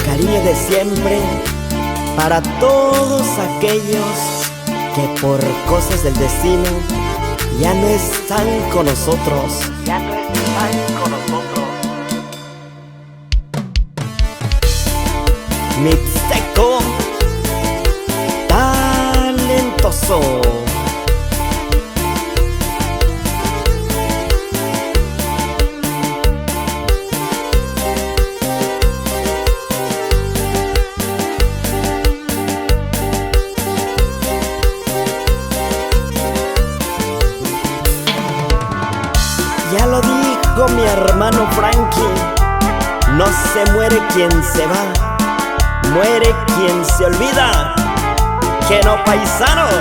cariño de siempre para todos aquellos que por cosas del destino ya no están con nosotros. Ya no están con nosotros. Mixteco talentoso. Ya lo dijo mi hermano Frankie, no se muere quien se va, muere quien se olvida. Que no, paisanos.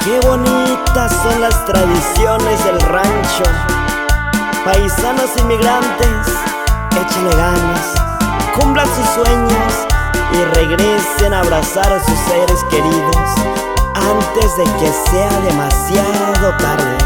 Qué bonitas son las tradiciones del rancho. Paisanos inmigrantes, échenle ganas, cumplan sus sueños y regresen a abrazar a sus seres queridos antes de que sea demasiado tarde.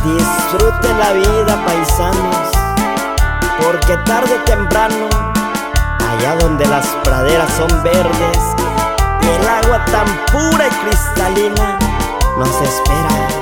Disfruten la vida, paisanos, porque tarde o temprano, allá donde las praderas son verdes y el agua tan pura y cristalina, nos espera.